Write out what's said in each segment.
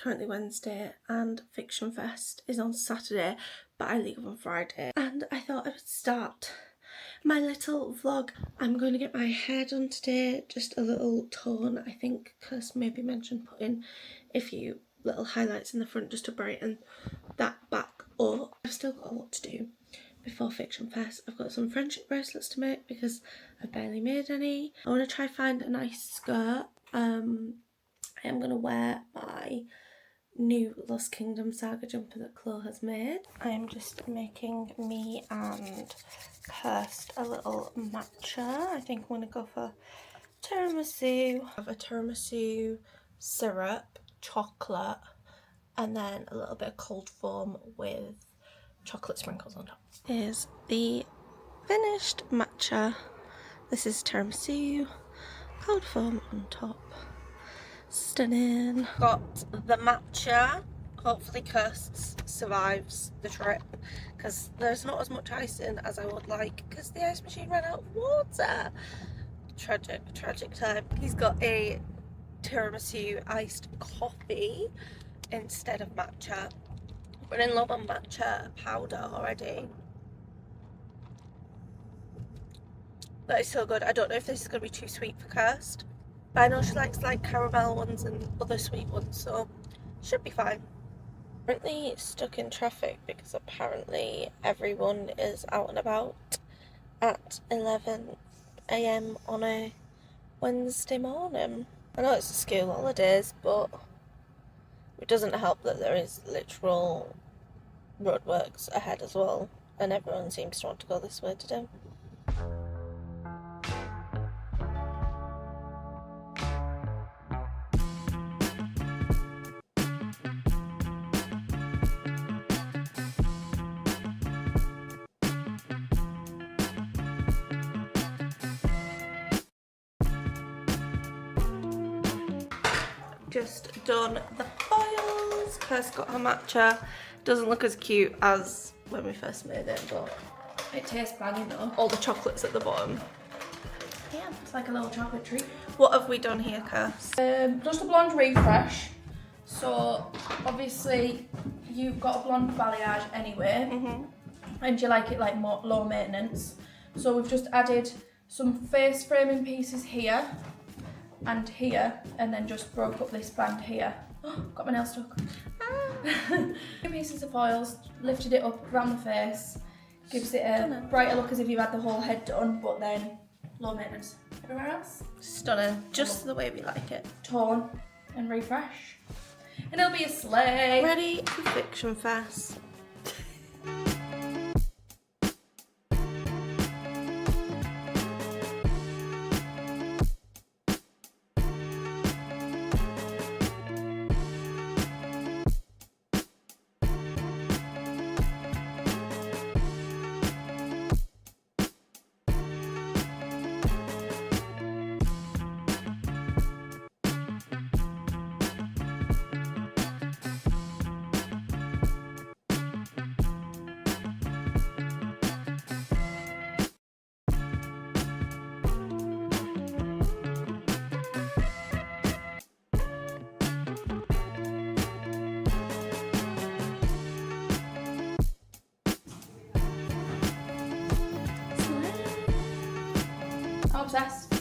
currently Wednesday and fictionfest is on Saturday, but I leave on Friday, and I thought I would start my little vlog. I'm going to get my hair done today, just a little tone. I think Kirst maybe mentioned putting a few little highlights in the front just to brighten that back up. I've still got a lot to do before fictionfest. I've got some friendship bracelets to make because I've barely made any. I want to try find a nice skirt. I am going to wear my new Lost Kingdom Saga jumper that Chloe has made. I am just making me and Kirst a little matcha. I think I'm going to go for tiramisu. I have a tiramisu syrup, chocolate, and then a little bit of cold foam with chocolate sprinkles on top. Here's the finished matcha. This is tiramisu, cold foam on top. Stunning. Got the matcha. Hopefully Kirst survives the trip because there's not as much icing as I would like because the ice machine ran out of water. Tragic time. He's got a tiramisu iced coffee instead of matcha. We're in love on matcha powder already. That is so good. I don't know if this is going to be too sweet for Kirst, but I know she likes like caramel ones and other sweet ones, so should be fine. Currently stuck in traffic because apparently everyone is out and about at 11 AM on a Wednesday morning. I know it's the school holidays, but it doesn't help that there is literal roadworks ahead as well, and everyone seems to want to go this way today. Just done the foils. Kirst got her matcha. Doesn't look as cute as when we first made it, but it tastes banging though. All the chocolates at the bottom. Yeah, it's like a little chocolate treat. What have we done here, Kirst? Just a blonde refresh. So obviously you've got a blonde balayage anyway, and you like it like more low maintenance. So we've just added some face framing pieces here and here, and then just broke up this band here. Oh, got my nail stuck. Two pieces of foils, lifted it up around the face, gives it a brighter look as if you had the whole head done, but then low maintenance. Everywhere else? Stunning, just the way we like it. Tone and refresh. And it'll be a sleigh. Ready for fictionfest. I'm obsessed.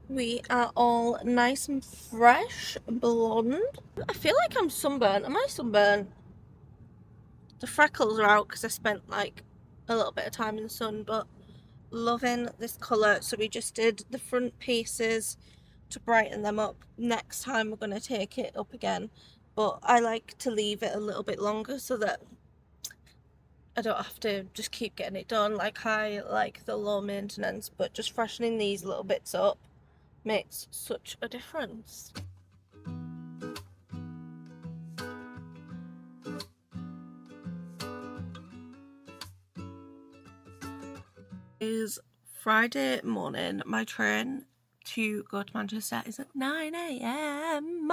We are all nice and fresh, blonde. I feel like I'm sunburned. Am I sunburned? The freckles are out because I spent like a little bit of time in the sun, but loving this colour. So we just did the front pieces to brighten them up. Next time we're going to take it up again, but I like to leave it a little bit longer so that I don't have to just keep getting it done. Like I like the low maintenance, but just freshening these little bits up makes such a difference. It is Friday morning. My train to go to Manchester is at 9 AM.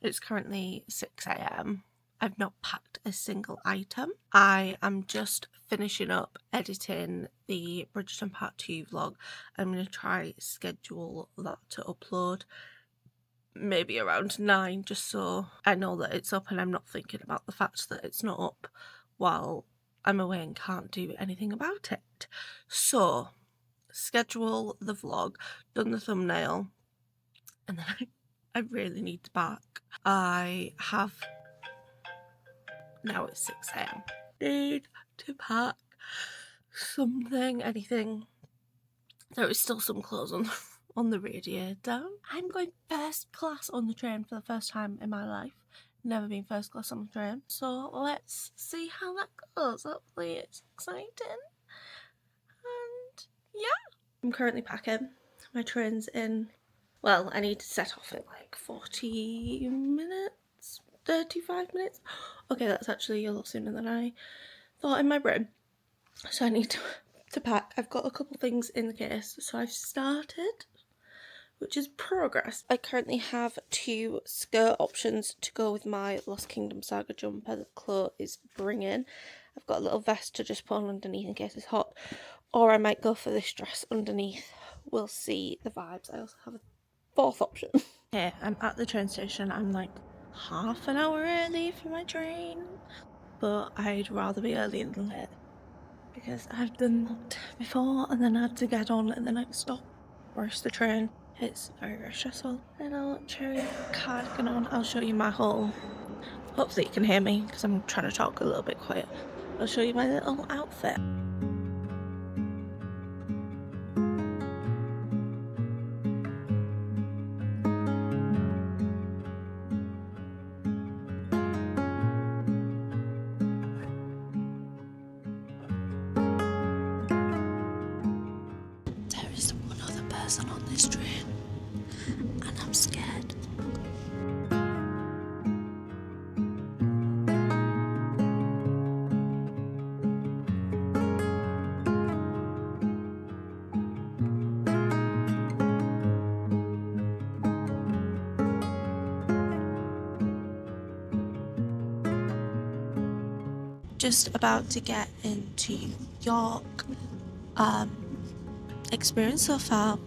It's currently 6 AM. I've not packed a single item. I am just finishing up editing the Bridgerton Part 2 vlog. I'm going to try schedule that to upload maybe around 9, just so I know that it's up and I'm not thinking about the fact that it's not up while I'm away and can't do anything about it. So, schedule the vlog, done the thumbnail, and then I really need to pack. I have, now it's 6 a.m. need to pack something, anything. There is still some clothes on the radiator. I'm going first class on the train for the first time in my life. Never been first class on the train. So let's see how that goes. Hopefully it's exciting. And yeah. I'm currently packing. My train's in, well, I need to set off in like 40 minutes, 35 minutes. Okay, that's actually a lot sooner than I thought in my brain. So I need to pack. I've got a couple things in the case, so I've started, which is progress. I currently have 2 skirt options to go with my Lost Kingdom Saga jumper that Chloe is bringing. I've got a little vest to just put on underneath in case it's hot, or I might go for this dress underneath. We'll see the vibes. I also have a 4th option. Okay, I'm at the train station. I'm like half an hour early for my train, but I'd rather be early than late, because I've done that before and then I had to get on at the next stop, rush the train. It's very, very stressful. Little cherry cardigan on. I'll show you my haul. Hopefully you can hear me because I'm trying to talk a little bit quiet. I'll show you my little outfit. There is one other person on this train and I'm scared. Just about to get into York. Experience so far,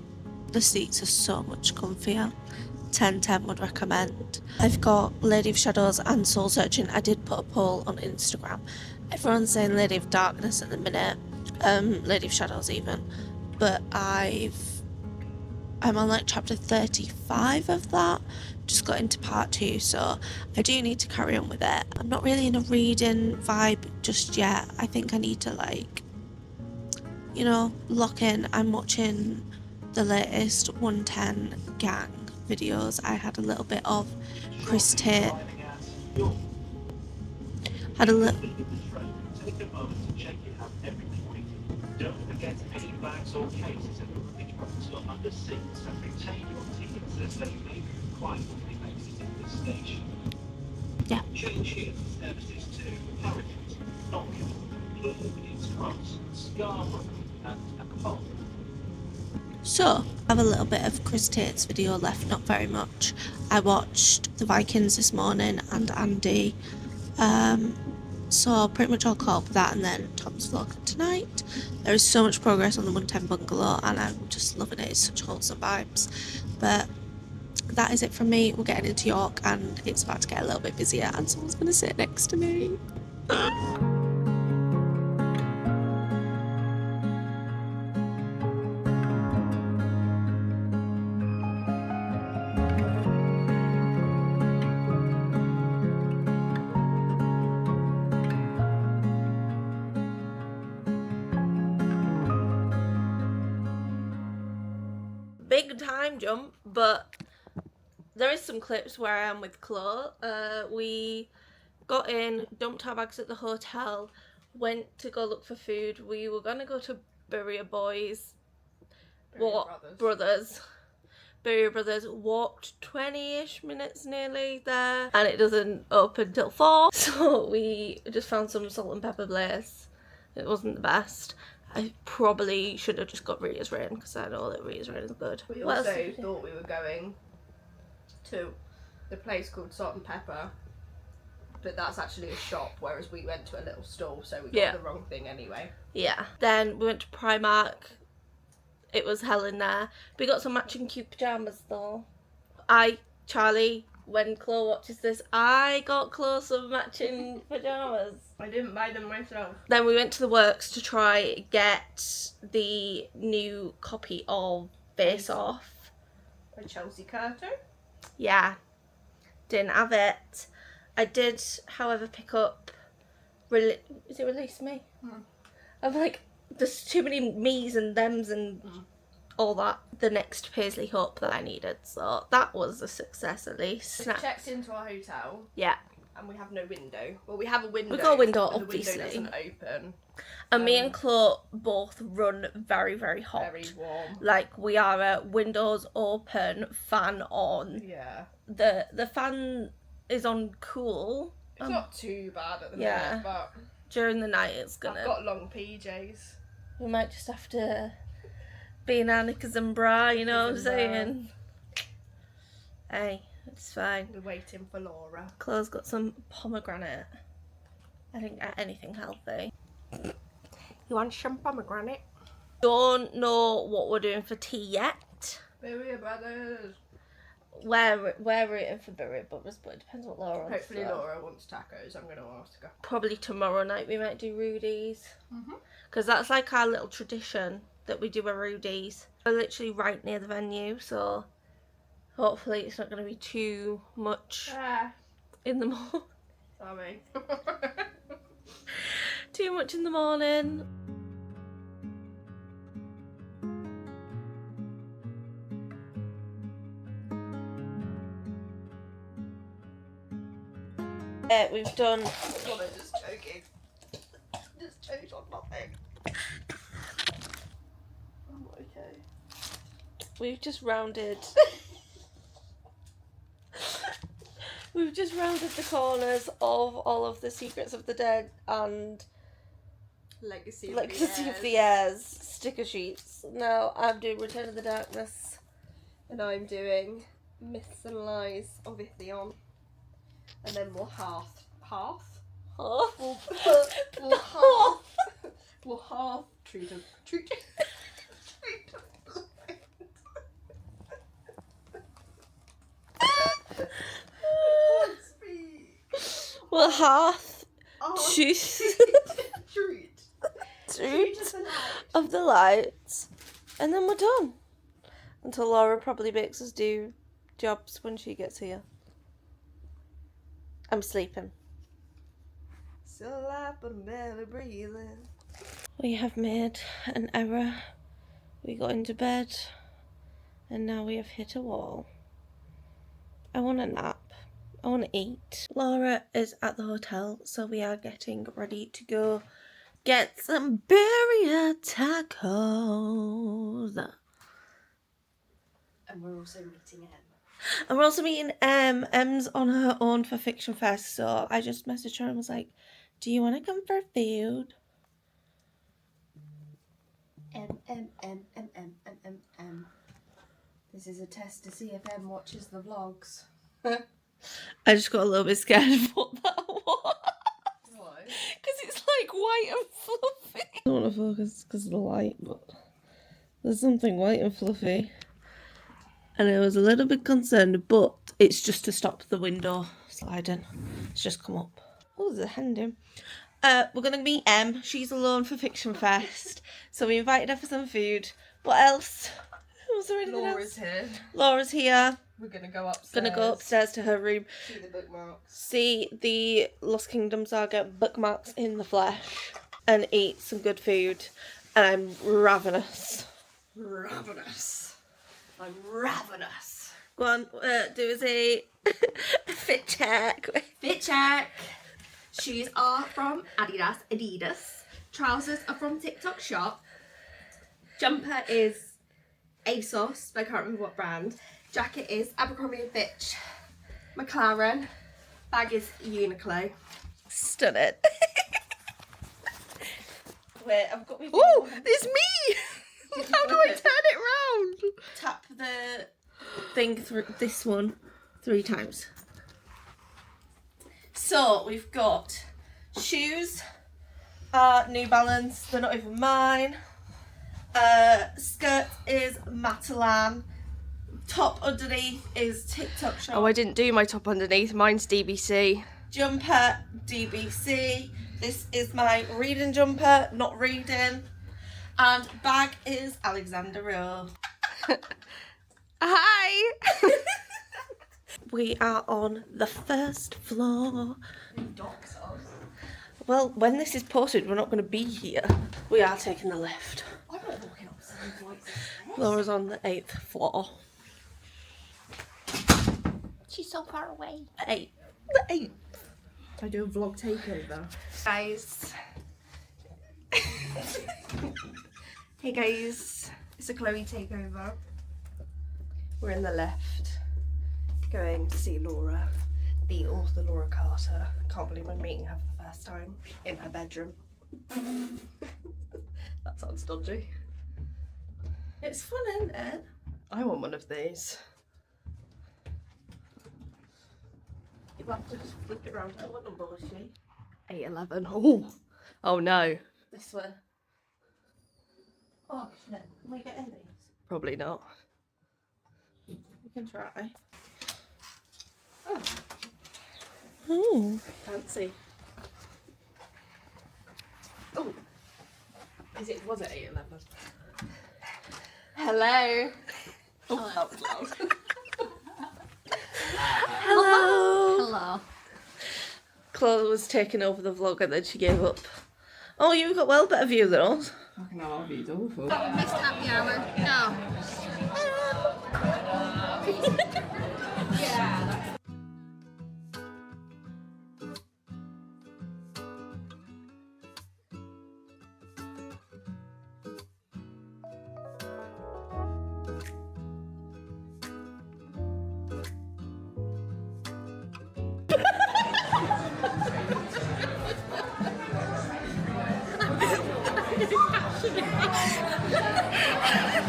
the seats are so much comfier. 10/10 would recommend. I've got Lady of Shadows and Soul Searching. I did put a poll on Instagram. Everyone's saying Lady of Darkness at the minute, Lady of Shadows even, but I'm on like chapter 35 of that. Just got into part 2, so I do need to carry on with it. I'm not really in a reading vibe just yet. I think I need to, like, you know, lock in. I'm watching the latest 110 gang videos. I had a little bit of Chris Tate. Had a little. Take a moment to check you have everything we need. Don't forget any bags or cases in the luggage box or under seats and retain your tickets as they may be required when you exit this station. Yeah. Change here for services to Harrogate, Nottingham, King's Cross, Scarborough and Hull. So, I have a little bit of Chris Tate's video left, not very much. I watched The Vikings this morning and Andy. So pretty much all caught up with that, and then Tom's vlog tonight. There is so much progress on the 110 bungalow and I'm just loving it. It's such wholesome vibes. But that is it from me. We're getting into York and it's about to get a little bit busier and someone's going to sit next to me. Big time jump, but there is some clips where I am with Chloe. We got in, dumped our bags at the hotel, went to go look for food. We were gonna go to Burrier Brothers, walked 20-ish minutes nearly there, and it doesn't open till 4. So we just found some salt and pepper place. It wasn't the best. I probably should have just got Rita's Rain because I know that Rita's Rain is good. We also thought we were going to the place called Salt and Pepper, but that's actually a shop, whereas we went to a little store, so we got Yeah. the wrong thing anyway. Yeah. Then we went to Primark. It was hell in there. We got some matching cute pyjamas though. Charlie, when Chloe watches this, I got Chloe some matching pyjamas. I didn't buy them myself. Then we went to the works to try get the new copy of Face Off. By Chelsea Curtin. Yeah. Didn't have it. I did, however, pick up... Is it Release Me? I'm like, there's too many me's and them's and all that. The next Paisley Hope that I needed. So that was a success at least. We checked into our hotel. Yeah. And we have no window. Well, we have a window. We got a window, but obviously. The window doesn't open. And me and Chloe both run very, very hot. Very warm. Like, we are a windows open, fan on. Yeah. The fan is on cool. It's not too bad at the yeah. minute, but During the night it's gonna... I've got long PJs. We might just have to be in our knickers and bra, you know what I'm saying? Hey, it's fine. We're waiting for Laura. Chloe's got some pomegranate. I didn't get anything healthy. You want some pomegranate? Don't know what we're doing for tea yet. Berry Brothers. We're waiting for Berry Brothers, but it depends what Laura wants. Hopefully so. Laura wants tacos. I'm going to ask her. Probably tomorrow night we might do Rudy's. Because that's like our little tradition that we do a Rudy's. We're literally right near the venue, so hopefully it's not going to be too much in the morning. Sorry. Too much in the morning. We've done... God, I'm just joking. Just choked on nothing. I'm okay. We've just rounded... We've just rounded the corners of all of the Secrets of the Dead and Legacy of the Airs sticker sheets. Now I'm doing Return of the Darkness. And I'm doing Myths and Lies of Itheon. And then we'll we'll half treat of Well, half treat of the lights, and then we're done. Until Laura probably makes us do jobs when she gets here. I'm sleeping. Still alive, but I'm barely breathing. We have made an error. We got into bed, and now we have hit a wall. I want a nap. I want to eat. Laura is at the hotel, so we are getting ready to go get some birria tacos. And we're also meeting Em. And we're also meeting Em. Em's on her own for Fiction Fest, so I just messaged her and was like, do you want to come for food? Em. This is a test to see if Em watches the vlogs. I just got a little bit scared of what that was. Why? Because it's like white and fluffy. I don't want to focus because of the light, but there's something white and fluffy. And I was a little bit concerned, but it's just to stop the window sliding. It's just come up. Oh, there's a hand in. We're going to meet Em. She's alone for Fiction Fest. So we invited her for some food. What else? Was there anything Laura's else? here. Laura's here. We're going to go upstairs. Gonna go upstairs to her room. See the bookmarks. See the Lost Kingdom Saga bookmarks in the flesh. And eat some good food. And I'm ravenous. Ravenous. I'm ravenous. Go on, do us a fit check. Fit check. Shoes are from Adidas. Trousers are from TikTok Shop. Jumper is ASOS, but I can't remember what brand. Jacket is Abercrombie & Fitch. McLaren. Bag is Uniqlo. Stunning. Wait, I've got me. Oh, it's me! How do I turn it round? Tap the thing through this one 3 times. So we've got shoes, New Balance, they're not even mine. Skirt is Matalan. Top underneath is TikTok Shop. Oh, I didn't do my top underneath. Mine's DBC. Jumper, DBC. This is my reading jumper, not reading. And bag is Alexander Rowe. Hi! We are on the first floor. Well, when this is posted, we're not going to be here. We are taking the lift. I'm not walking up some flights of stairs. Laura's on the 8th floor. She's so far away. The 8th. I do a vlog takeover. Guys. Hey guys. It's a Chloe takeover. We're in the lift. Going to see Laura. The author Laura Carter. Can't believe I'm meeting her for the first time. In her bedroom. That sounds dodgy. It's fun, isn't it? I want one of these. You have to just flip it around. What number was she? 811. Oh. Oh no. This way. Oh shit. Can we get in these? Probably not. We can try. Oh. Fancy. Oh. Was it 811? Hello. Oh, that was loud. Hello. Hello. Chloe was taking over the vlog and then she gave up. Oh, you've got well better view than us. Fucking hell, I'll be awful. Missed happy hour. No.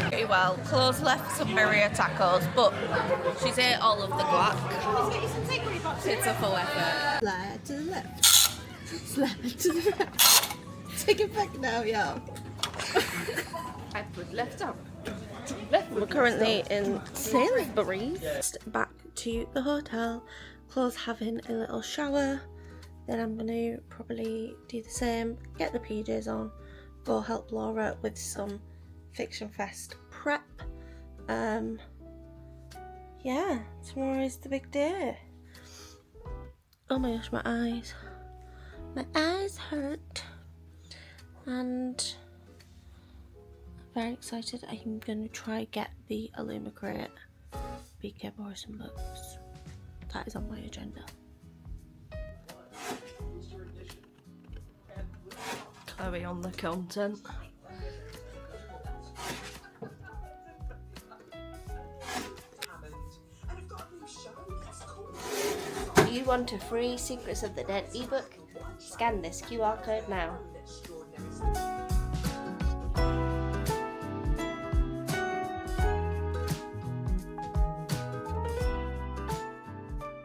Pretty well. Chloe's left some Maria tacos, but she's ate all of the guac. It's a full effort. Slide to the left. Slide to the right. Take it back now, yo. I put left up. We're currently in Sainsbury's. Back to the hotel. Chloe's having a little shower. Then I'm going to probably do the same, get the PJs on, go help Laura with some Fiction Fest prep. Yeah, tomorrow is the big day. Oh my gosh, my eyes. My eyes hurt. And I'm very excited. I'm going to try get the Illuma Crate BK Morrison books. That is on my agenda. Chloe on the content. Do you want a free Secrets of the Dead ebook? Scan this QR code now.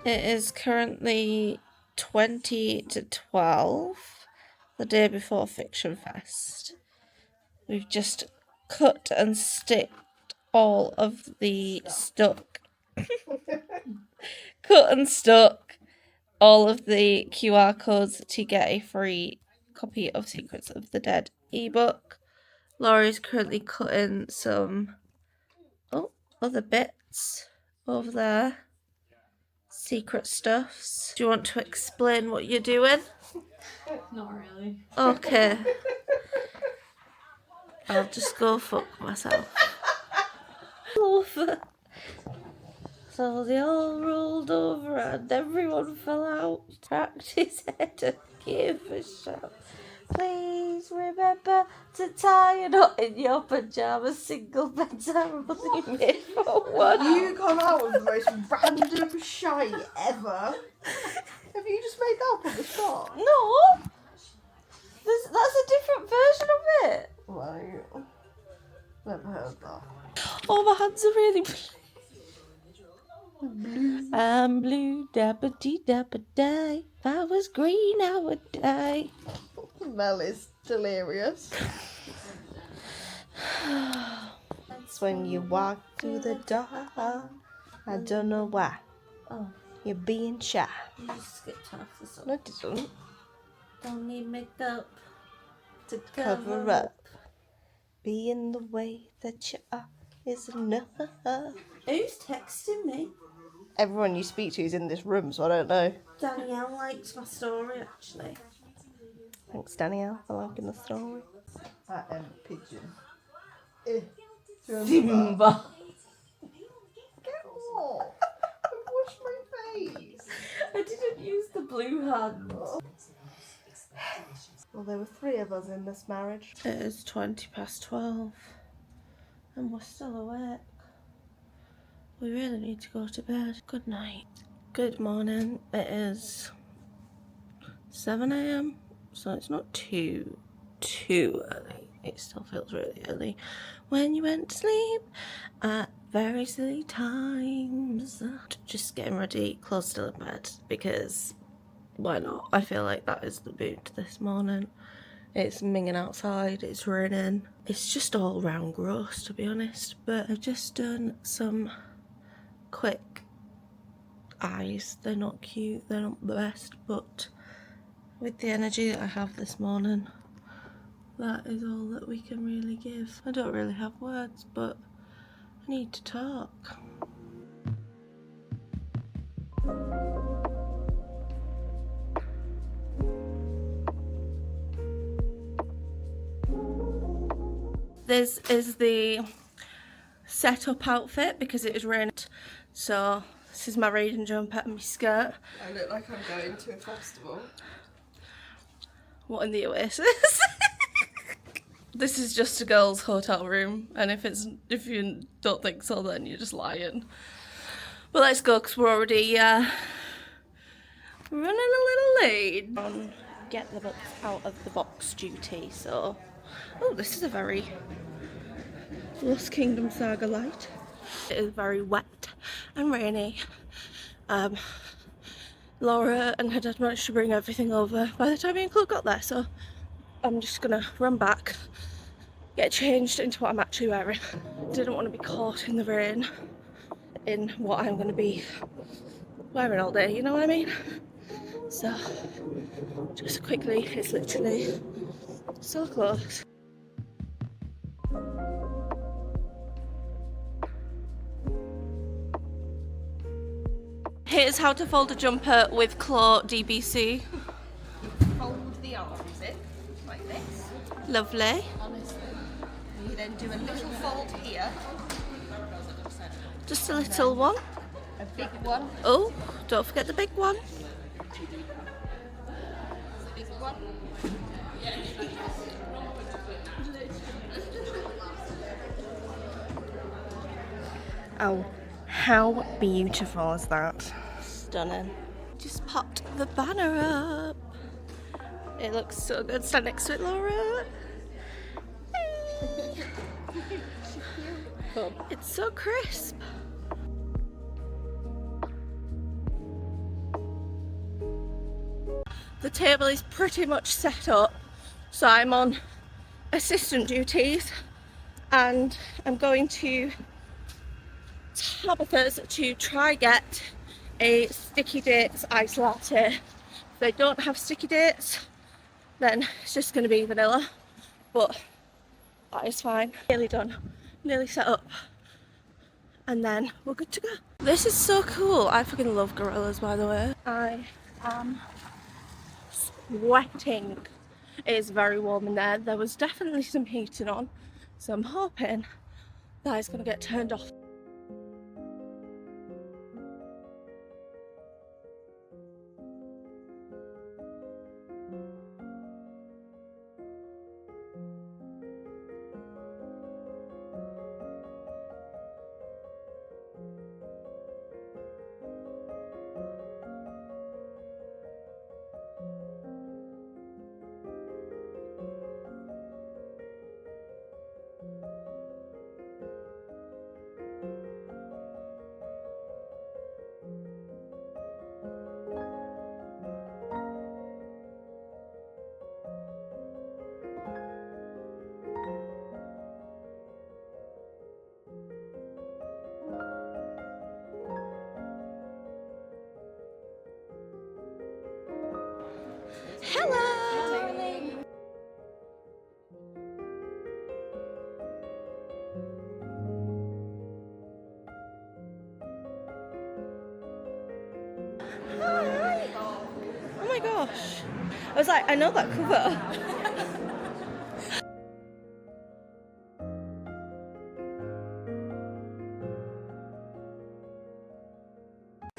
It is currently 20 to 12, the day before Fiction Fest. We've just cut and sticked all of the cut and stuck all of the QR codes to get a free copy of Secrets of the Dead ebook. Laurie's currently cutting some other bits over there. Secret stuffs. Do you want to explain what you're doing? Not really. Okay. I'll just go fuck myself. Over. So they all rolled over and everyone fell out. Cracked his head and gave a shout. Please remember to tie a knot in your pyjamas. Single beds are only made for one. You come out with the most random shite ever. Have you just made that up on the spot? No! That's a different version of it. Right. Never heard that. Oh, my hands are really bleeding. I'm blue, dapper dee dapper die. If I was green, I would die. Mel is delirious. That's when you walk through the door. I don't know why. Oh, You're being shy. you just skipped half the song. No, it didn't. Don't need makeup to Cover up. Being the way that you are is enough. Who's texting me? Everyone you speak to is in this room, so I don't know. Danielle likes my story actually. Thanks, Danielle, for liking the story. I am pigeon. Simba. Get off! Wash my face. I didn't use the blue hand. Well, there were 3 of us in this marriage. It is 12:20 and we're still awake. We really need to go to bed. Good night. Good morning. It is 7 a.m. so it's not too early. It still feels really early when you went to sleep at very silly times. Just getting ready, clothes still in bed because why not? I feel like that is the mood this morning. It's minging outside, it's raining. It's just all round gross to be honest, but I've just done some quick eyes. They're not cute, they're not the best, but with the energy that I have this morning, that is all that we can really give. I don't really have words, but I need to talk. This is the set-up outfit because it is raining. So this is my reading jumper and my skirt. I look like I'm going to a festival. What in the Oasis? This is just a girl's hotel room, and if you don't think so, then you're just lying. But let's go because we're already running a little late. Get the books out of the box duty. So, oh, this is a very Lost Kingdom Saga light. It is very wet and rainy. Laura and her dad managed to bring everything over by the time me and Chloe got there, so I'm just gonna run back, get changed into what I'm actually wearing. Didn't want to be caught in the rain in what I'm gonna be wearing all day, you know what I mean? So, just quickly, it's literally so close. Here's how to fold a jumper with Claw DBC. Fold the arms in, like this. Lovely. You then do a little fold here, Just a little one. a big one, Oh, don't forget the big one. big one. Oh, how beautiful is that? Stunning. Just popped the banner up. It looks so good. Stand next to it, Laura. It's so crisp. The table is pretty much set up, so I'm on assistant duties and I'm going to Tabitha's to try get a sticky dates iced latte. If they don't have sticky dates, then it's just going to be vanilla, but that is fine. Nearly done, nearly set up, and then we're good to go. This is so cool. I fucking love gorillas, by the way. I am sweating. It is very warm in there. There was definitely some heating on, so I'm hoping that it's going to get turned off. Hello! Hi! Oh my gosh. I was like, I know that cover.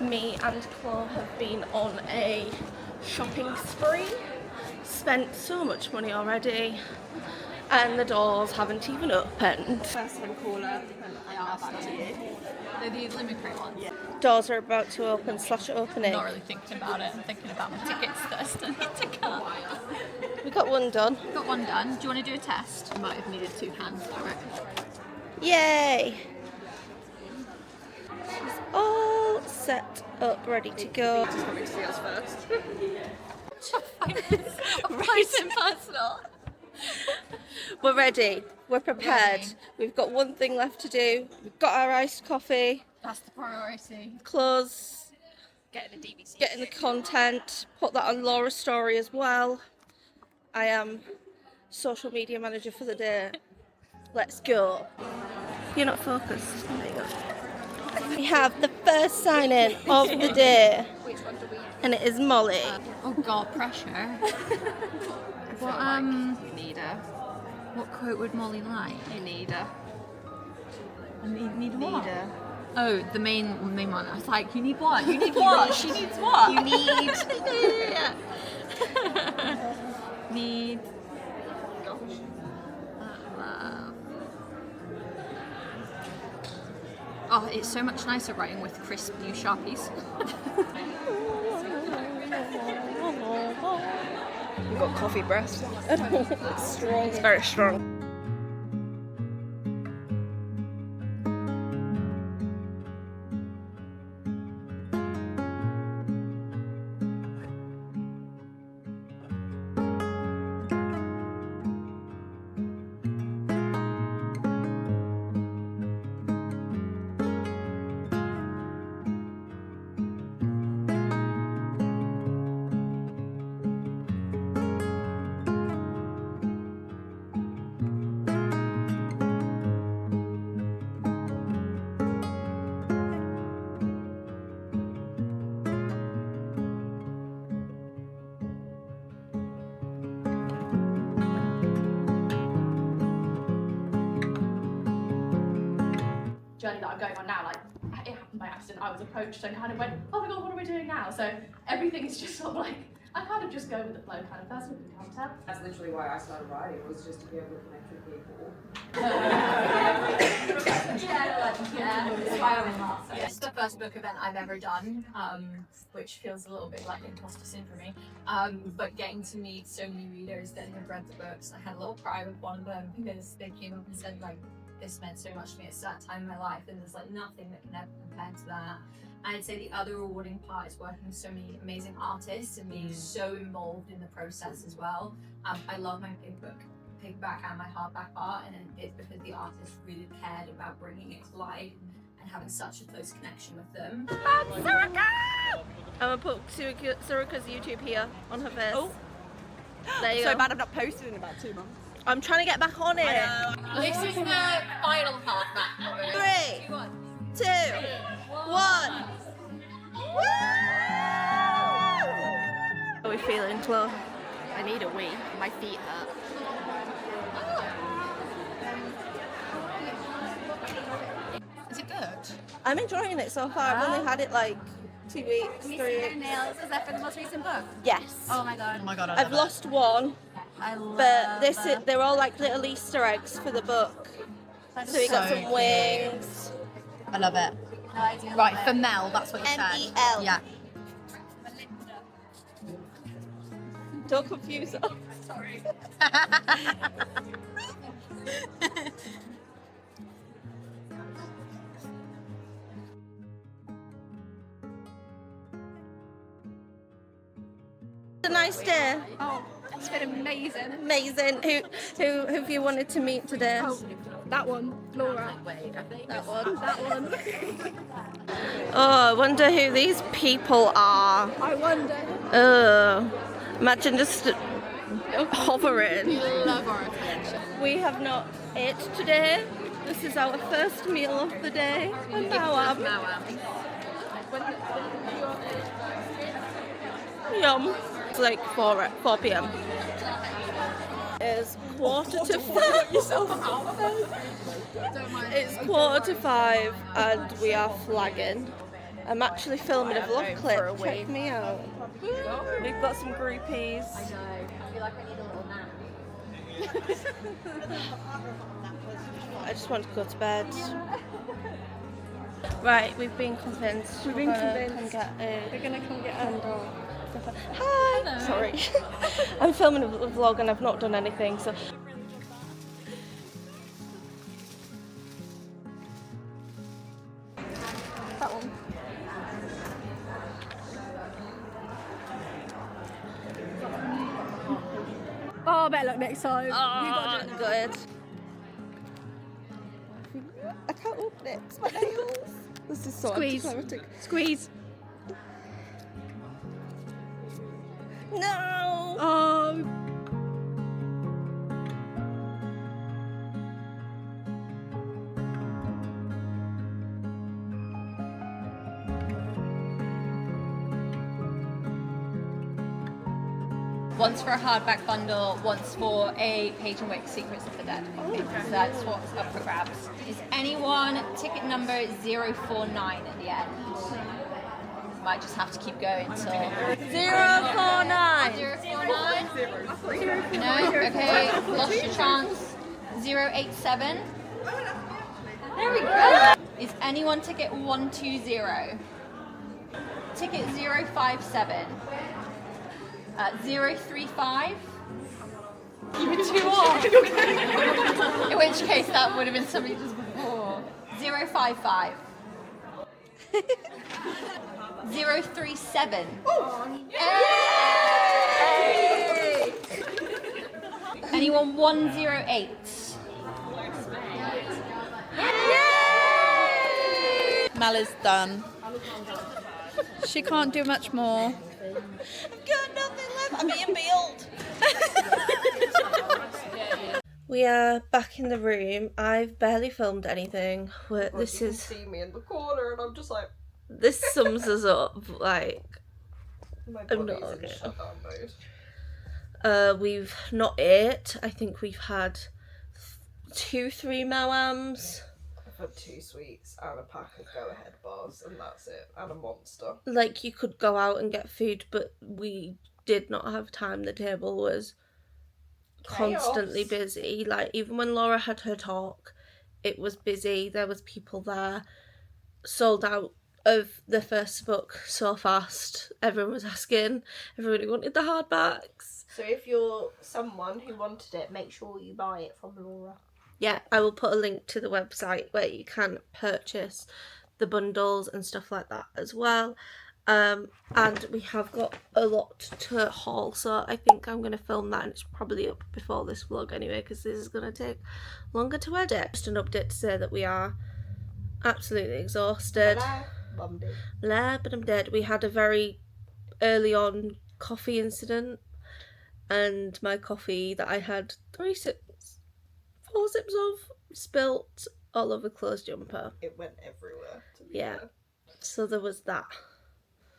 Me and Chloe have been on a shopping spree. Spent so much money already, and the doors haven't even opened. First time caller, and I asked that to you. They're the limit crate ones. Doors are about to open / opening. Not really thinking about it. I'm thinking about my tickets that I still need to cut. We got one done. Got one done. Do you want to do a test? I might have needed 2 hands for it. Yay! She's all set up, ready to go. Just coming to see us first. Right and personal. We're ready. We're prepared. We've got one thing left to do. We've got our iced coffee, That's the priority. clothes, Getting the DVC. getting the content, put that on Laura's story as well. I am social media manager for the day. Let's go. You're not focused. There you go. We have the first sign-in of the day, and it is Molly. Oh god, pressure. What You need her. what quote would Molly like? You need her. Need Need her. Oh, the main one. I was like, you need what? You need what? She needs what? You need. Yeah. Need. Love. Oh, it's so much nicer writing with crisp new Sharpies. You've got coffee breath. It's strong. It's very strong. Journey that I'm going on now, like it happened by accident. I was approached and kind of went, oh my god, what are we doing now? So everything's just sort of like, I kind of just go with the flow kind of person, if you can't tell. That's literally why I started writing, was just to be able to connect with people. That's why I'm in that. It's the first book event I've ever done, which feels a little bit like imposter syndrome. But getting to meet so many readers that have read the books, I had a little cry with one of them because they came up and said like, this meant so much to me at that time in my life, and there's like nothing that can ever compare to that. I'd say the other rewarding part is working with so many amazing artists and being so involved in the process as well. I love my paperback and my hardback art, and it's because the artists really cared about bringing it to life and having such a close connection with them. I'm gonna put Sarika's YouTube here on her face. Oh. There you So go. bad I've not posted in about 2 months. I'm trying to get back on it. This is the final hardback. 3, 2, 1. Woo! How are we feeling, Chloe? I need a wee. My feet hurt. Is it good? I'm enjoying it so far. I've only had it like 2 weeks, 3 weeks. Nails. Is that for the most recent book? Yes. Oh my god. Oh my god, I I've love lost one, I love but that. they're all like little Easter eggs for the book. So we got so some wings. I love it. No idea. Right, for Mel, that's what you said. M-E-L. Yeah. Don't confuse her. Sorry. It's a nice day. Oh, it's been amazing. Amazing. Who have you wanted to meet today? Oh, that one, Laura. That one. That one. Oh, I wonder who these people are. I wonder. Oh, Imagine just hovering. Love our attention. We have not ate today. This is our first meal of the day. And now yum. It's like 4 p.m. It's 4:45. It's 4:45 and we are flagging. I'm actually filming a vlog clip. Check me out. We've got some groupies. I know. I feel like I need a little nap. I just want to go to bed. Right, we've been convinced. We're gonna come get Andor. Hi! Hello. Sorry. I'm filming a vlog and I've not done anything, so. That one. Oh, better luck next time. Oh, good. I can't open it. It's my nails. This is so Squeeze. anticlimactic. Squeeze. No! Oh. Once for a hardback bundle, once for a Page and Wick Secrets of the Dead. So that's what's up for grabs. Is anyone ticket number 049 at the end? Might just have to keep going till 049! 049? No? Okay, lost your chance. 087. There we go. Is anyone ticket 120? Ticket 057. 035. You were 2 off. In which case that would have been somebody just before. 055. 037. Hey! Anyone 108? Mal is done. She can't do much more. I've got nothing left. I'm being built. We are back in the room. I've barely filmed anything. This You is can see me in the corner, and I'm just like, this sums us up. Like my I'm body's not in okay. shutdown mode. We've not ate. I think we've had 2-3 Moams. I've had 2 sweets and a pack of go-ahead bars, and that's it. And a Monster. Like you could go out and get food, but we did not have time. The table was constantly busy. Like even when Laura had her talk, it was busy. There was people there. Sold out of the first book so fast. Everyone was asking. Everybody wanted the hardbacks. So if you're someone who wanted it, make sure you buy it from Laura. Yeah, I will put a link to the website where you can purchase the bundles and stuff like that as well. And we have got a lot to haul, so I think I'm going to film that, and it's probably up before this vlog anyway, because this is going to take longer to edit. Just an update to say that we are absolutely exhausted. Blah, but I'm dead. We had a very early on coffee incident, and my coffee that I had 4 sips of spilt all over clothes jumper. It went everywhere, to be Yeah. fair. So there was that.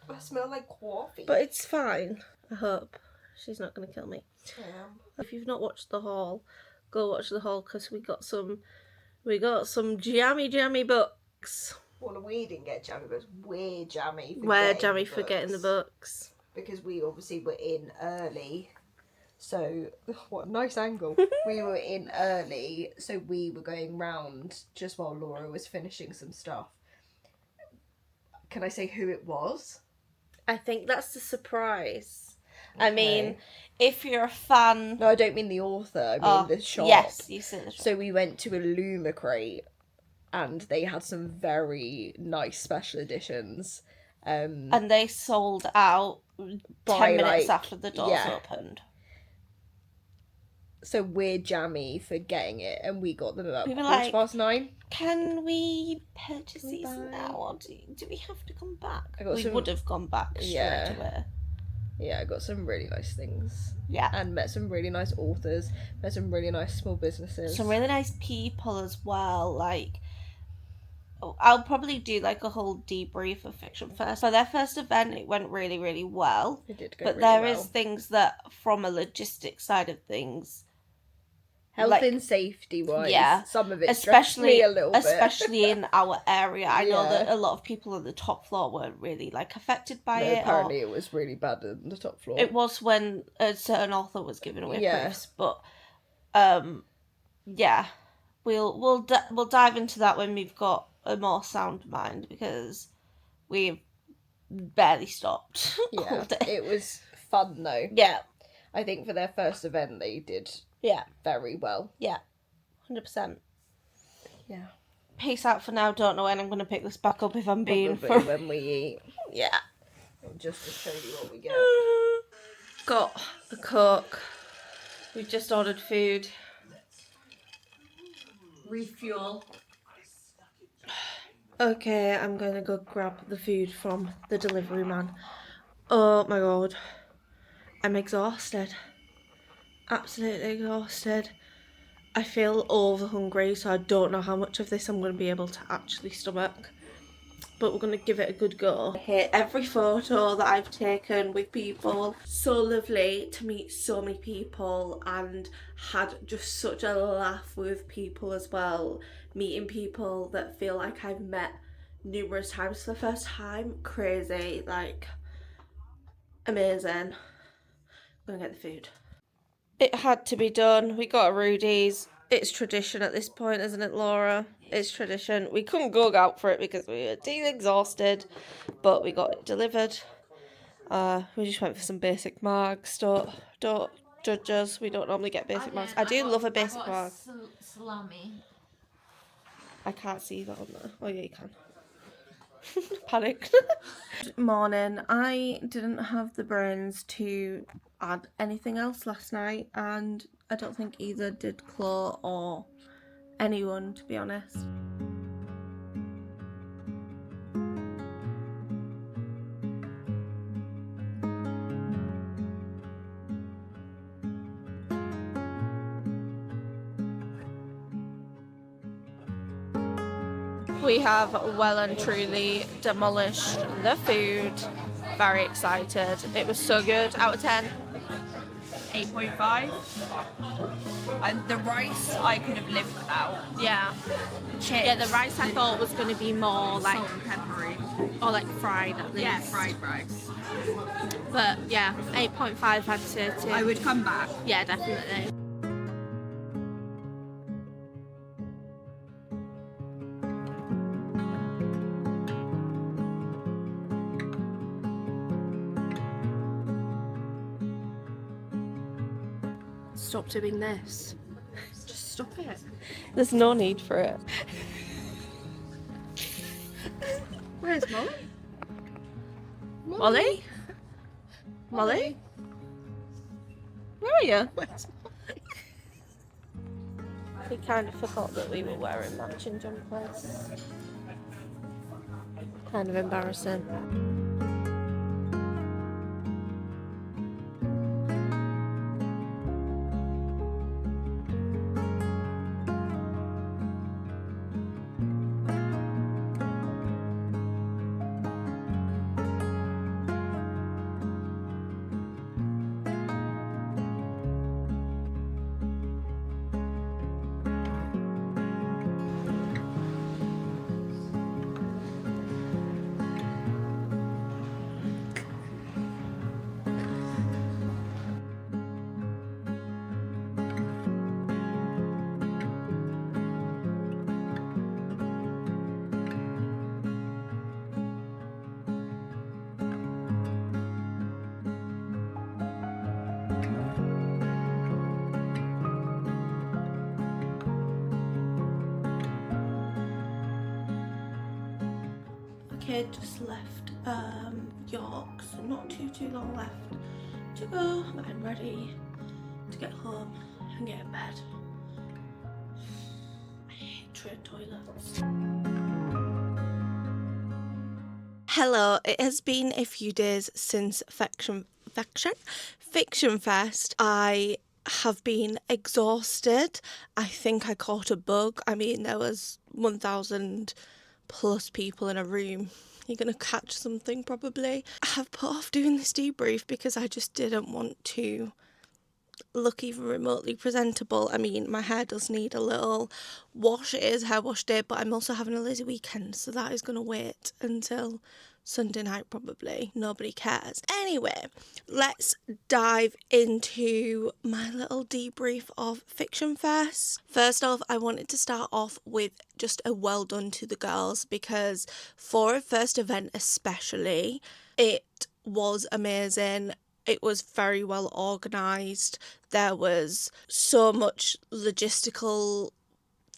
I smell like coffee. But it's fine. I hope. She's not going to kill me. Yeah. If you've not watched the haul, go watch the haul, because we got some jammy books. Well, we didn't get jammy books. We're jammy for We're getting jammy the for getting the books. Because we obviously were in early. So, what a nice angle. We were in early, so we were going round just while Laura was finishing some stuff. Can I say who it was? I think that's the surprise. I mean, if you're a fan... No, I don't mean the author, I mean the shop. Yes, you said the shop. So we went to Illumicrate, and they had some very nice special editions. And they sold out 10 minutes after the doors opened. So we're jammy for getting it, and we got them about We were 9:15. Can we purchase these now, or do we have to come back? I got We some- would have gone back straight away. Yeah, I got some really nice things. Yeah. And met some really nice authors, met some really nice small businesses. Some really nice people as well. Like, I'll probably do like a whole debrief of Fiction Fest. For their first event, it went really, really well. It did go but really there well. is things that, from a logistics side of things, Health like, and safety wise, yeah, some of it especially stressed me a little bit. Especially in our area. I know Yeah. that a lot of people on the top floor weren't really like affected by No, it. apparently it was really bad on the top floor. It was when a certain author was giving away Yeah. proofs, but yeah, we'll dive into that when we've got a more sound mind, because we've barely stopped. all Yeah, day. it was fun though. Yeah, I think for their first event they did very well. Yeah, 100%. Yeah. Peace out for now. Don't know when I'm going to pick this back up, if I'm being Probably when we eat. Yeah. Just to show you what we get. Got a Coke. We've just ordered food. Refuel. Okay, I'm going to go grab the food from the delivery man. Oh my god. I'm exhausted. Absolutely exhausted. I feel over hungry, so I don't know how much of this I'm going to be able to actually stomach. But we're going to give it a good go. I hate every photo that I've taken with people. So lovely to meet so many people, and had just such a laugh with people as well. Meeting people that feel like I've met numerous times for the first time. Crazy, like, amazing. I'm going to get the food. It had to be done. We got a Rudy's. It's tradition at this point, isn't it, Laura? It's tradition. We couldn't go out for it because we were too exhausted, but we got it delivered. We just went for some basic margs. Don't judge us. We don't normally get basic margs. I do love a basic marg. Salami. I can't see that on there. Oh yeah, you can. Panic. Morning. I didn't have the brains to add anything else last night, and I don't think either did Chloe or anyone, to be honest. We have well and truly demolished the food. Very excited. It was so good. Out of 10. 8.5. And the rice I could have lived without. Yeah. Chips. Yeah, the rice I thought was going to be more like salt and peppery. or like fried at least. Yeah, fried rice. But yeah, 8.5 I'd say too. I would come back. Yeah, definitely. Stop doing this. Just stop it. There's no need for it. Where's Molly? Molly? Molly? Where are you? Where's We kind of forgot that we were wearing matching jumpers. Kind of embarrassing. Okay, just left York, so not too long left to go, but I'm ready to get home and get in bed. I hate train toilets. Hello, it has been a few days since Fiction perfection. Fiction Fest, I have been exhausted. I think I caught a bug. I mean, there was 1,000 plus people in a room. You're going to catch something probably. I have put off doing this debrief because I just didn't want to look even remotely presentable. I mean, my hair does need a little wash. It is hair wash day, but I'm also having a lazy weekend, so that is going to wait until Sunday night probably. Nobody cares. Anyway, let's dive into my little debrief of Fiction Fest. First off, I wanted to start off with just a well done to the girls, because for a first event especially, it was amazing. It was very well organised. There was so much logistical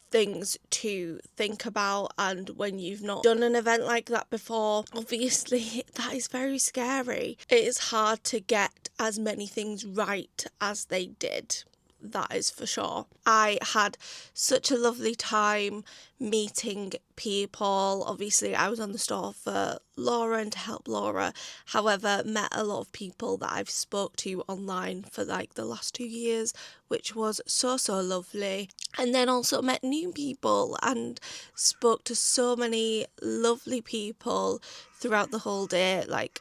things to think about, and when you've not done an event like that before, obviously that is very scary. It is hard to get as many things right as they did. That is for sure. I had such a lovely time meeting people. Obviously, I was on the store for Laura and to help Laura. However, met a lot of people that I've spoke to online for like the last 2 years, which was so lovely. And then also met new people and spoke to so many lovely people throughout the whole day. Like,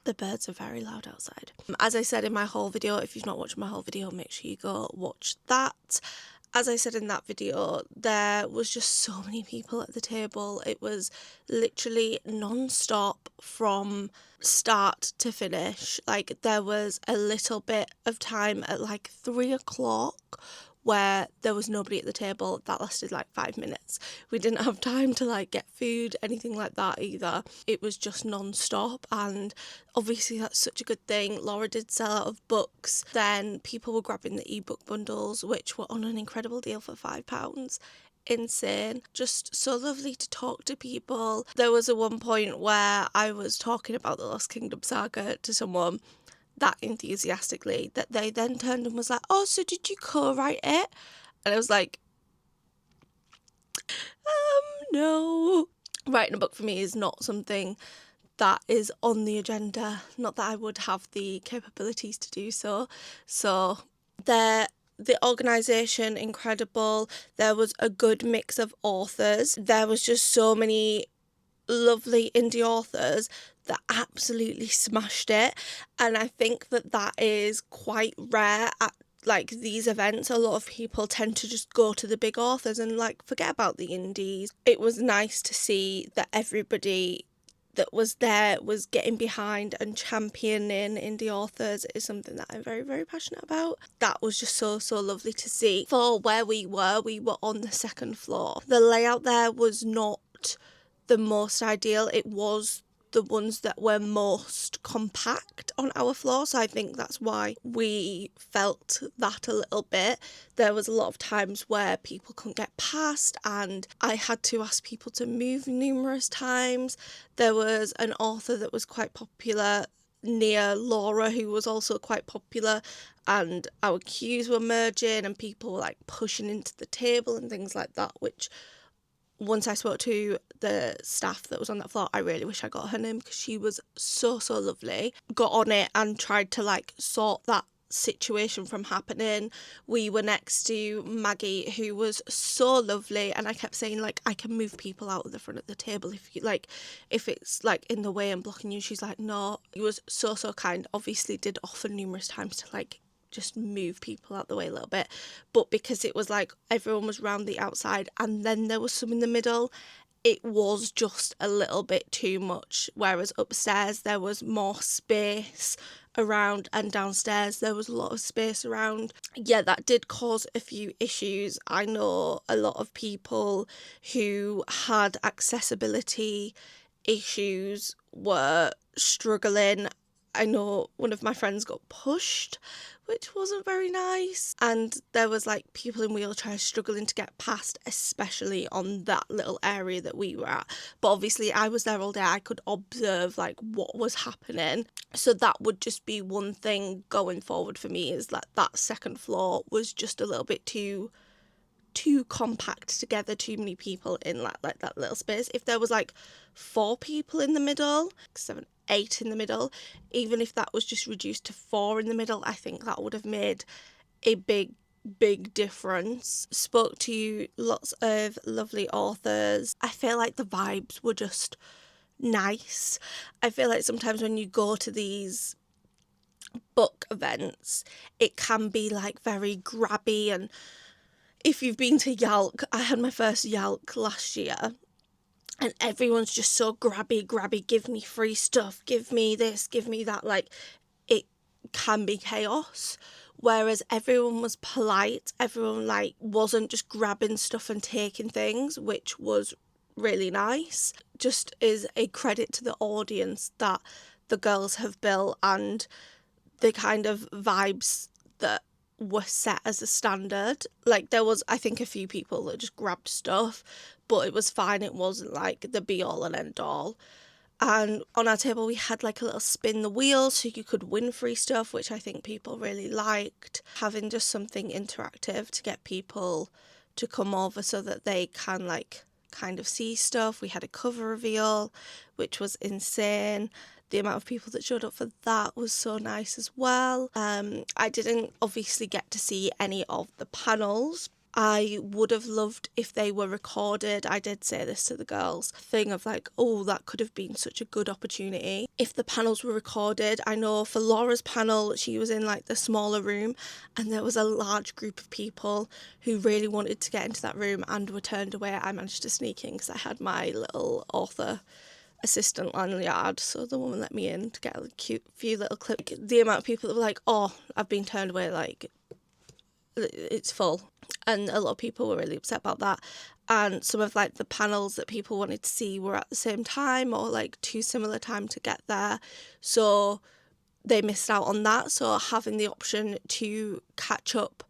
the birds are very loud outside. As I said in my whole video, if you've not watched my whole video, make sure you go watch that. As I said in that video, there was just so many people at the table. It was literally non-stop from start to finish. Like, there was a little bit of time at like 3 o'clock where there was nobody at the table. That lasted like 5 minutes. We didn't have time to like get food, anything like that either. It was just non-stop, and obviously that's such a good thing. Laura did sell out of books. Then people were grabbing the ebook bundles, which were on an incredible deal for £5. Insane. Just so lovely to talk to people. There was at one point where I was talking about the Lost Kingdom saga to someone that enthusiastically that they then turned and was like, oh, so did you co-write it? And I was like, no. Writing a book for me is not something that is on the agenda. Not that I would have the capabilities to do so. So the organisation, incredible. There was a good mix of authors. There was just so many lovely indie authors that absolutely smashed it, and I think that is quite rare at like these events. A lot of people tend to just go to the big authors and like forget about the indies. It was nice to see that everybody that was there was getting behind and championing indie authors. It is something that I'm very passionate about. That was just so lovely to see. For where we were on the second floor. The layout there was not the most ideal. It was the ones that were most compact on our floor, so I think that's why we felt that a little bit. There was a lot of times where people couldn't get past, and I had to ask people to move numerous times. There was an author that was quite popular near Laura who was also quite popular, and our queues were merging and people were like pushing into the table and things like that, which once I spoke to the staff that was on that floor, I really wish I got her name because she was so lovely. Got on it and tried to like sort that situation from happening. We were next to Maggie, who was so lovely, and I kept saying like, I can move people out of the front of the table if you like, if it's like in the way and blocking you. She's like, no. He was so kind. Obviously did offer numerous times to like just move people out the way a little bit, but because it was like everyone was round the outside and then there was some in the middle, it was just a little bit too much. Whereas upstairs there was more space around, and downstairs there was a lot of space around. Yeah, that did cause a few issues. I know a lot of people who had accessibility issues were struggling. I know one of my friends got pushed, which wasn't very nice. And there was like people in wheelchairs struggling to get past, especially on that little area that we were at. But obviously I was there all day. I could observe like what was happening. So that would just be one thing going forward for me, is that second floor was just a little bit too compact together, too many people in like that little space. If there was like 4 people in the middle, 7, 8 in the middle. Even if that was just reduced to 4 in the middle, I think that would have made a big difference. Spoke to lots of lovely authors. I feel like the vibes were just nice. I feel like sometimes when you go to these book events, it can be like very grabby, and if you've been to Yalk, I had my first Yalk last year, and everyone's just so grabby, give me free stuff, give me this, give me that. Like, it can be chaos. Whereas everyone was polite, everyone like wasn't just grabbing stuff and taking things, which was really nice. Just is a credit to the audience that the girls have built, and the kind of vibes that were set as a standard. Like, there was, I think, a few people that just grabbed stuff, but it was fine. It wasn't like the be all and end all. And on our table we had like a little spin the wheel so you could win free stuff, which I think people really liked. Having just something interactive to get people to come over so that they can like kind of see stuff. We had a cover reveal, which was insane. The amount of people that showed up for that was so nice as well. I didn't obviously get to see any of the panels. I would have loved if they were recorded. I did say this to the girls, thing of like, oh, that could have been such a good opportunity if the panels were recorded. I know for Laura's panel, she was in like the smaller room, and there was a large group of people who really wanted to get into that room and were turned away. I managed to sneak in because I had my little author assistant lanyard, so the woman let me in to get a cute few little clips. The amount of people that were like, oh, I've been turned away, like, it's full. And a lot of people were really upset about that. And some of like the panels that people wanted to see were at the same time, or like too similar time to get there, so they missed out on that. So having the option to catch up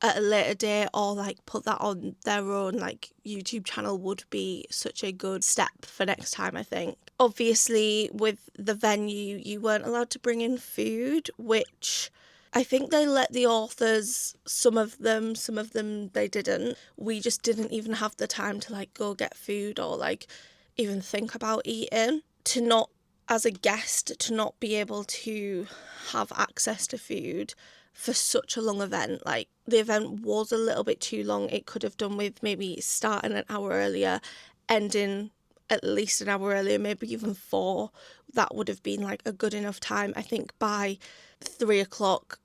at a later date, or like put that on their own like YouTube channel, would be such a good step for next time, I think. Obviously with the venue you weren't allowed to bring in food, which I think they let the authors, some of them they didn't. We just didn't even have the time to like go get food or like even think about eating. To not, as a guest, to not be able to have access to food for such a long event. Like, the event was a little bit too long. It could have done with maybe starting an hour earlier, ending at least an hour earlier, maybe even 4. That would have been like a good enough time. I think by 3 o'clock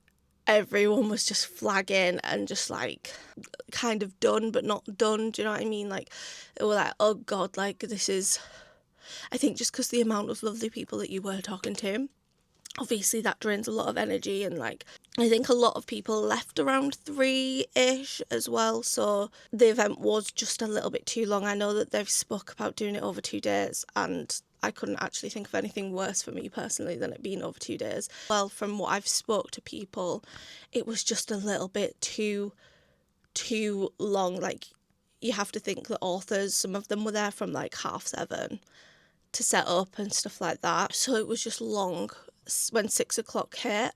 everyone was just flagging and just like kind of done but not done, do you know what I mean? Like, they were like, oh god, like this is, I think just because the amount of lovely people that you were talking to, obviously that drains a lot of energy. And like, I think a lot of people left around 3-ish as well, so the event was just a little bit too long. I know that they've spoke about doing it over 2 days, and I couldn't actually think of anything worse for me personally than it being over 2 days. Well, from what I've spoke to people, it was just a little bit too long. Like, you have to think the authors, some of them were there from like 7:30 to set up and stuff like that, so it was just long. When 6 o'clock hit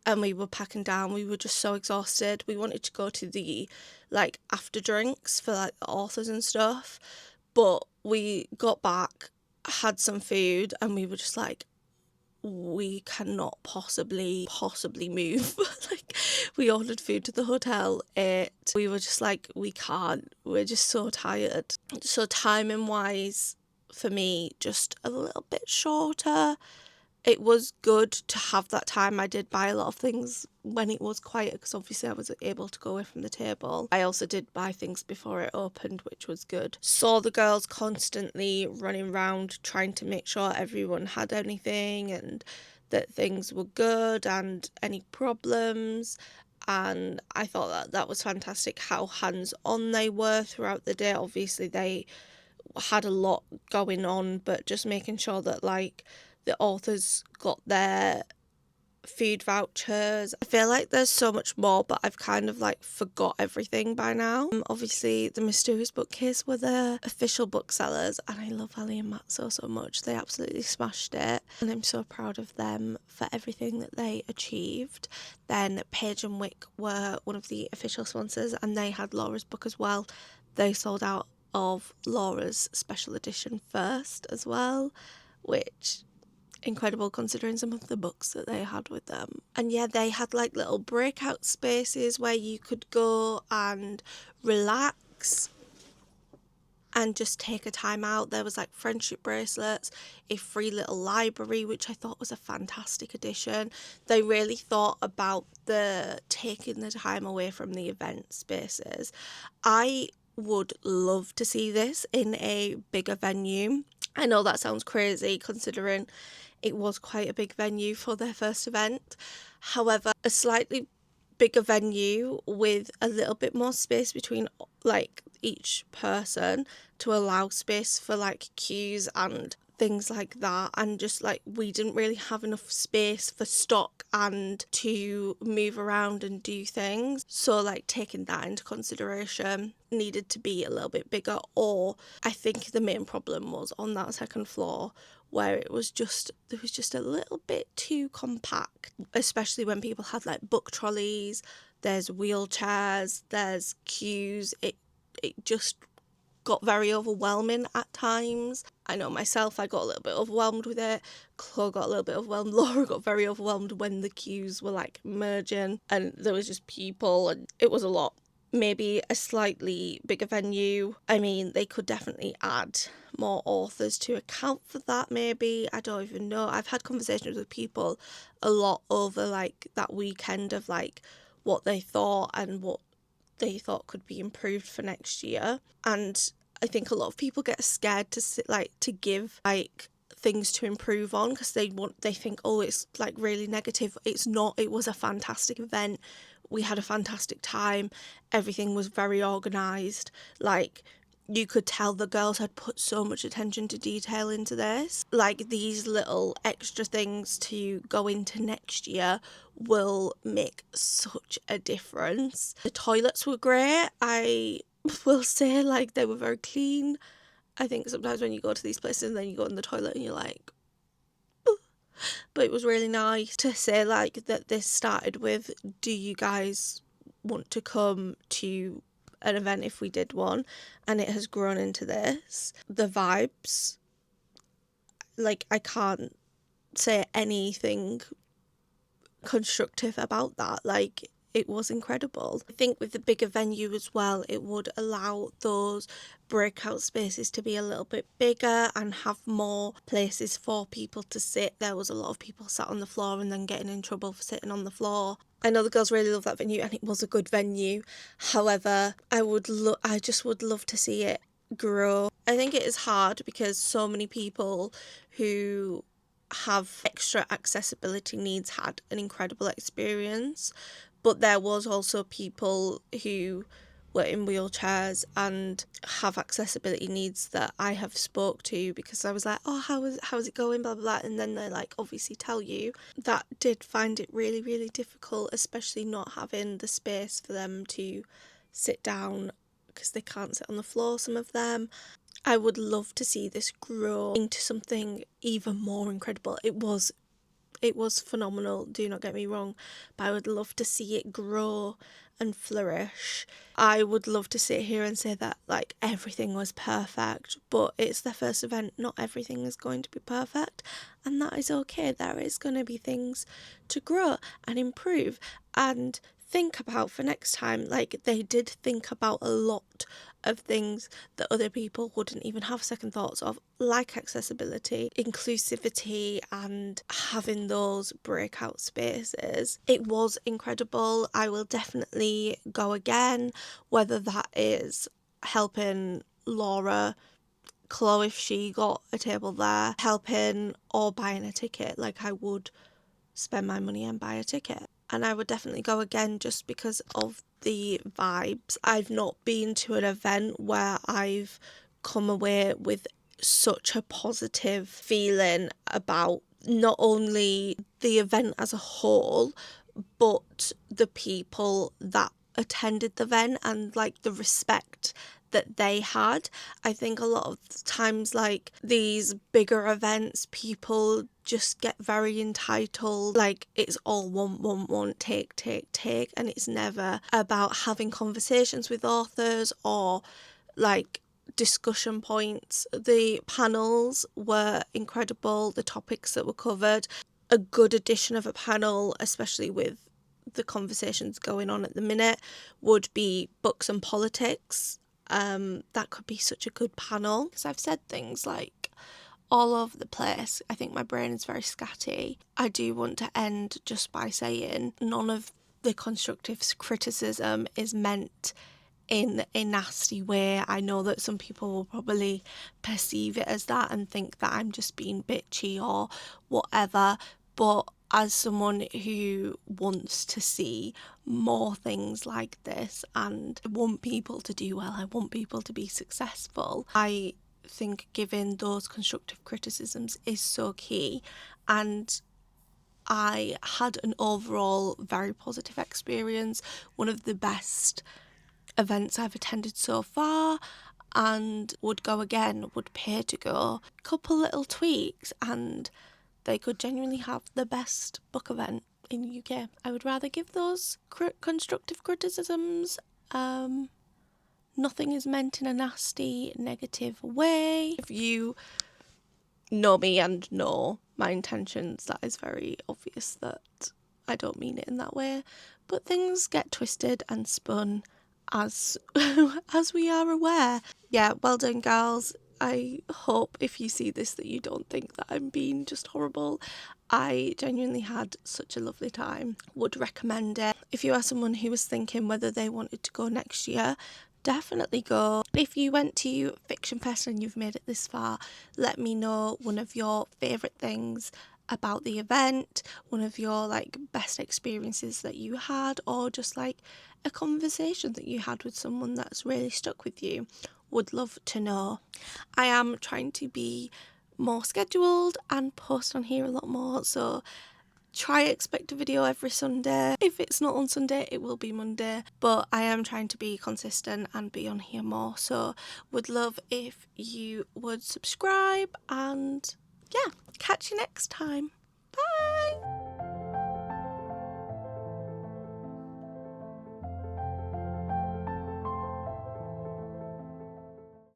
and we were packing down, we were just so exhausted. We wanted to go to the like after drinks for like the authors and stuff, but we got back, had some food, and we were just like, we cannot possibly move. Like, we ordered food to the hotel, we were just like, we can't, we're just so tired. So timing wise for me, just a little bit shorter. It was good to have that time. I did buy a lot of things when it was quiet, because obviously I was able to go away from the table. I also did buy things before it opened, which was good. Saw the girls constantly running around trying to make sure everyone had anything and that things were good and any problems. And I thought that was fantastic how hands-on they were throughout the day. Obviously they had a lot going on, but just making sure that like the authors got their food vouchers. I feel like there's so much more, but I've kind of like forgot everything by now. Obviously the Mysterious Bookcase were the official booksellers, and I love Ali and Matt so much. They absolutely smashed it, and I'm so proud of them for everything that they achieved. Then Page and Wick were one of the official sponsors, and they had Laura's book as well. They sold out of Laura's special edition first as well, which incredible considering some of the books that they had with them. And yeah, they had like little breakout spaces where you could go and relax and just take a time out. There was like friendship bracelets, a free little library, which I thought was a fantastic addition. They really thought about the taking the time away from the event spaces. I would love to see this in a bigger venue. I know that sounds crazy considering it was quite a big venue for their first event. However, a slightly bigger venue with a little bit more space between like each person to allow space for like queues and things like that, and just like we didn't really have enough space for stock and to move around and do things, so like taking that into consideration needed to be a little bit bigger. Or I think the main problem was on that second floor where it was just a little bit too compact, especially when people had like book trolleys, there's wheelchairs, there's queues. It just got very overwhelming at times. I know myself, I got a little bit overwhelmed with it. Chloe got a little bit overwhelmed. Laura got very overwhelmed when the queues were like merging and there was just people and it was a lot. Maybe a slightly bigger venue. I mean, they could definitely add more authors to account for that maybe. I don't even know. I've had conversations with people a lot over like that weekend of like what they thought and what they thought could be improved for next year. And I think a lot of people get scared to give like things to improve on because they think, oh, it's like really negative. It's not. It was a fantastic event. We had a fantastic time. Everything was very organised. Like, you could tell the girls had put so much attention to detail into this. Like, these little extra things to go into next year will make such a difference. The toilets were great. I will say, like, they were very clean. I think sometimes when you go to these places and then you go in the toilet and you're like, but it was really nice to say like that this started with, do you guys want to come to an event if we did one? And it has grown into this. The vibes, like, I can't say anything constructive about that. Like, it was incredible. I think with the bigger venue as well, it would allow those breakout spaces to be a little bit bigger and have more places for people to sit. There was a lot of people sat on the floor and then getting in trouble for sitting on the floor. I know the girls really love that venue and it was a good venue. However, I just would love to see it grow. I think it is hard because so many people who have extra accessibility needs had an incredible experience, but there was also people who were in wheelchairs and have accessibility needs that I have spoke to because I was like, oh, how's it going, blah, blah, blah, and then they like obviously tell you that did find it really, really difficult, especially not having the space for them to sit down because they can't sit on the floor, some of them. I would love to see this grow into something even more incredible. It was phenomenal, do not get me wrong, but I would love to see it grow and flourish. I would love to sit here and say that like everything was perfect, but it's their first event. Not everything is going to be perfect, and that is okay. There is going to be things to grow and improve and think about for next time. Like, they did think about a lot of things that other people wouldn't even have second thoughts of, like accessibility, inclusivity, and having those breakout spaces. It was incredible. I will definitely go again, whether that is helping Laura, Chloe if she got a table there, helping, or buying a ticket. Like, I would spend my money and buy a ticket. And I would definitely go again just because of the vibes. I've not been to an event where I've come away with such a positive feeling about not only the event as a whole, but the people that attended the event and like the respect that they had. I think a lot of times, like these bigger events, people just get very entitled, like it's all want, take, and it's never about having conversations with authors or like discussion points. The panels were incredible, the topics that were covered. A good addition of a panel, especially with the conversations going on at the minute, would be books and politics. That could be such a good panel, because I've said things like all over the place. I think my brain is very scatty. I do want to end just by saying none of the constructive criticism is meant in a nasty way. I know that some people will probably perceive it as that and think that I'm just being bitchy or whatever, but as someone who wants to see more things like this and I want people to do well, I want people to be successful, I think giving those constructive criticisms is so key. And I had an overall very positive experience, one of the best events I've attended so far, and would go again, would pay to go. Couple little tweaks and they could genuinely have the best book event in the UK. I would rather give those constructive criticisms. Nothing is meant in a nasty, negative way. If you know me and know my intentions, that is very obvious that I don't mean it in that way. But things get twisted and spun, as we are aware. Yeah, well done, girls. I hope if you see this that you don't think that I'm being just horrible. I genuinely had such a lovely time. Would recommend it. If you are someone who was thinking whether they wanted to go next year, definitely go. If you went to Fiction Fest and you've made it this far, let me know one of your favourite things about the event, one of your best experiences that you had, or just a conversation that you had with someone that's really stuck with you. Would love to know. I am trying to be more scheduled and post on here a lot more, so try expect a video every Sunday. If it's not on Sunday, it will be Monday, but I am trying to be consistent and be on here more, so would love if you would subscribe, and yeah, catch you next time. Bye.